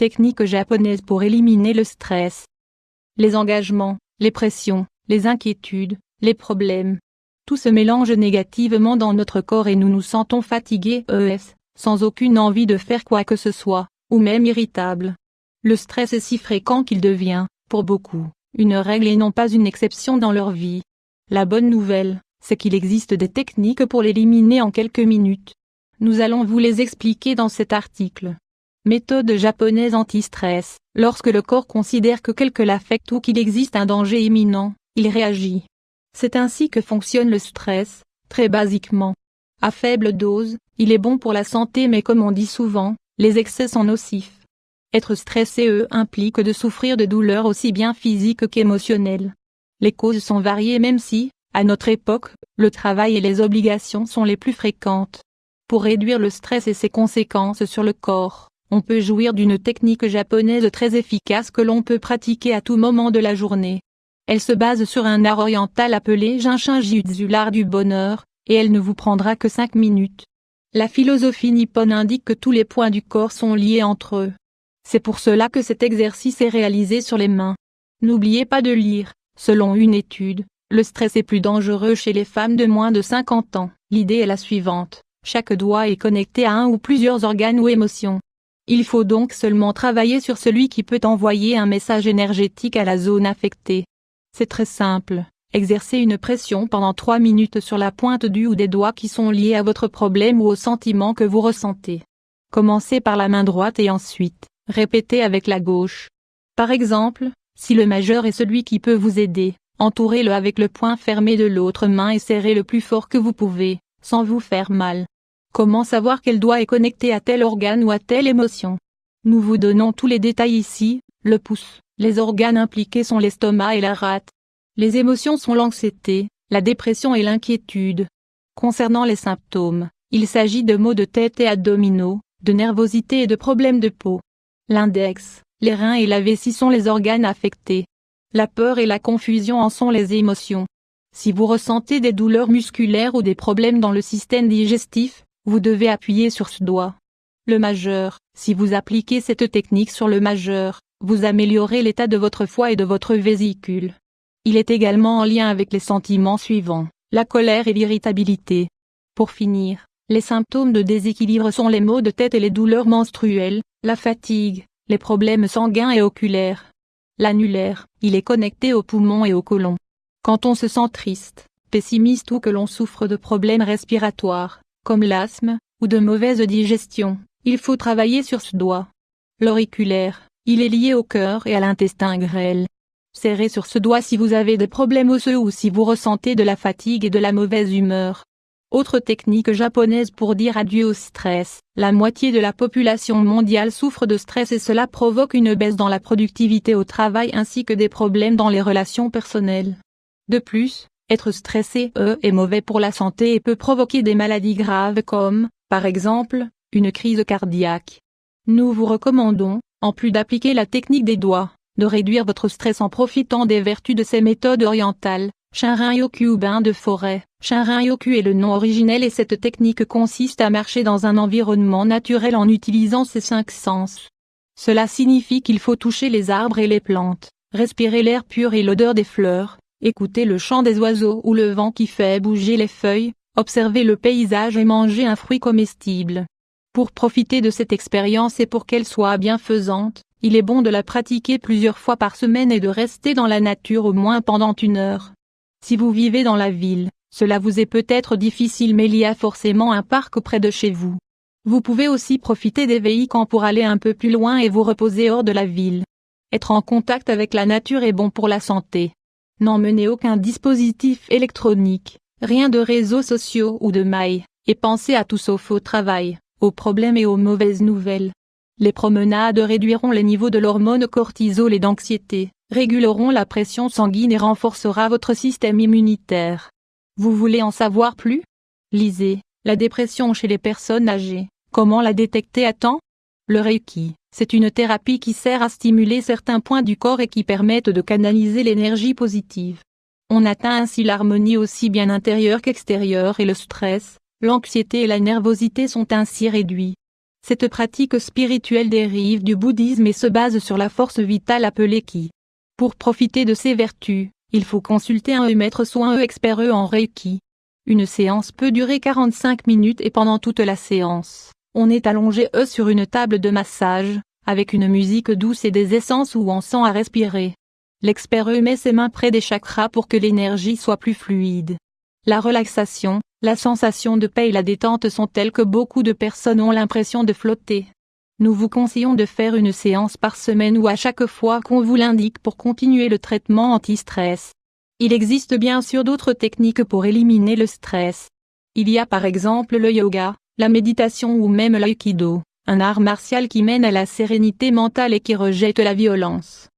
techniques japonaises pour éliminer le stress. Les engagements, les pressions, les inquiétudes, les problèmes. Tout se mélange négativement dans notre corps et nous nous sentons fatigués, sans aucune envie de faire quoi que ce soit, ou même irritables. Le stress est si fréquent qu'il devient, pour beaucoup, une règle et non pas une exception dans leur vie. La bonne nouvelle, c'est qu'il existe des techniques pour l'éliminer en quelques minutes. Nous allons vous les expliquer dans cet article. Méthode japonaise anti-stress. Lorsque le corps considère que quelque l'affecte ou qu'il existe un danger imminent, il réagit. C'est ainsi que fonctionne le stress, très basiquement. À faible dose, il est bon pour la santé mais comme on dit souvent, les excès sont nocifs. Être stressé implique de souffrir de douleurs aussi bien physiques qu'émotionnelles. Les causes sont variées même si, à notre époque, le travail et les obligations sont les plus fréquentes. Pour réduire le stress et ses conséquences sur le corps, on peut jouir d'une technique japonaise très efficace que l'on peut pratiquer à tout moment de la journée. Elle se base sur un art oriental appelé Jinshin Jyutsu, l'art du bonheur, et elle ne vous prendra que 5 minutes. La philosophie nippone indique que tous les points du corps sont liés entre eux. C'est pour cela que cet exercice est réalisé sur les mains. N'oubliez pas de lire, selon une étude, le stress est plus dangereux chez les femmes de moins de 50 ans. L'idée est la suivante, chaque doigt est connecté à un ou plusieurs organes ou émotions. Il faut donc seulement travailler sur celui qui peut envoyer un message énergétique à la zone affectée. C'est très simple, exercez une pression pendant 3 minutes sur la pointe du ou des doigts qui sont liés à votre problème ou au sentiment que vous ressentez. Commencez par la main droite et ensuite, répétez avec la gauche. Par exemple, si le majeur est celui qui peut vous aider, entourez-le avec le poing fermé de l'autre main et serrez le plus fort que vous pouvez, sans vous faire mal. Comment savoir quel doigt est connecté à tel organe ou à telle émotion? Nous vous donnons tous les détails ici, le pouce. Les organes impliqués sont l'estomac et la rate. Les émotions sont l'anxiété, la dépression et l'inquiétude. Concernant les symptômes, il s'agit de maux de tête et abdominaux, de nervosité et de problèmes de peau. L'index, les reins et la vessie sont les organes affectés. La peur et la confusion en sont les émotions. Si vous ressentez des douleurs musculaires ou des problèmes dans le système digestif, vous devez appuyer sur ce doigt. Le majeur, si vous appliquez cette technique sur le majeur, vous améliorez l'état de votre foie et de votre vésicule. Il est également en lien avec les sentiments suivants, la colère et l'irritabilité. Pour finir, les symptômes de déséquilibre sont les maux de tête et les douleurs menstruelles, la fatigue, les problèmes sanguins et oculaires. L'annulaire, il est connecté aux poumons et au côlon. Quand on se sent triste, pessimiste ou que l'on souffre de problèmes respiratoires, comme l'asthme, ou de mauvaise digestion, il faut travailler sur ce doigt. L'auriculaire, il est lié au cœur et à l'intestin grêle. Serrez sur ce doigt si vous avez des problèmes osseux ou si vous ressentez de la fatigue et de la mauvaise humeur. Autre technique japonaise pour dire adieu au stress, la moitié de la population mondiale souffre de stress et cela provoque une baisse dans la productivité au travail ainsi que des problèmes dans les relations personnelles. De plus, être stressé est mauvais pour la santé et peut provoquer des maladies graves comme, par exemple, une crise cardiaque. Nous vous recommandons, en plus d'appliquer la technique des doigts, de réduire votre stress en profitant des vertus de ces méthodes orientales. Shinrin-yoku ou bain de forêt. Shinrin-yoku est le nom originel et cette technique consiste à marcher dans un environnement naturel en utilisant ses 5 sens. Cela signifie qu'il faut toucher les arbres et les plantes, respirer l'air pur et l'odeur des fleurs, écouter le chant des oiseaux ou le vent qui fait bouger les feuilles, observer le paysage et manger un fruit comestible. Pour profiter de cette expérience et pour qu'elle soit bienfaisante, il est bon de la pratiquer plusieurs fois par semaine et de rester dans la nature au moins pendant 1 heure. Si vous vivez dans la ville, cela vous est peut-être difficile mais il y a forcément un parc près de chez vous. Vous pouvez aussi profiter des véhicules pour aller un peu plus loin et vous reposer hors de la ville. Être en contact avec la nature est bon pour la santé. N'emmenez aucun dispositif électronique, rien de réseaux sociaux ou de mails, et pensez à tout sauf au travail, aux problèmes et aux mauvaises nouvelles. Les promenades réduiront les niveaux de l'hormone cortisol et d'anxiété, réguleront la pression sanguine et renforcera votre système immunitaire. Vous voulez en savoir plus? Lisez, la dépression chez les personnes âgées, comment la détecter à temps? Le Reiki, c'est une thérapie qui sert à stimuler certains points du corps et qui permettent de canaliser l'énergie positive. On atteint ainsi l'harmonie aussi bien intérieure qu'extérieure et le stress, l'anxiété et la nervosité sont ainsi réduits. Cette pratique spirituelle dérive du bouddhisme et se base sur la force vitale appelée Ki. Pour profiter de ces vertus, il faut consulter un maître soit un expert en Reiki. Une séance peut durer 45 minutes et pendant toute la séance, on est allongé sur une table de massage, avec une musique douce et des essences ou encens à respirer. L'expert met ses mains près des chakras pour que l'énergie soit plus fluide. La relaxation, la sensation de paix et la détente sont telles que beaucoup de personnes ont l'impression de flotter. Nous vous conseillons de faire une séance par semaine ou à chaque fois qu'on vous l'indique pour continuer le traitement anti-stress. Il existe bien sûr d'autres techniques pour éliminer le stress. Il y a par exemple le yoga, la méditation ou même l'aïkido, un art martial qui mène à la sérénité mentale et qui rejette la violence.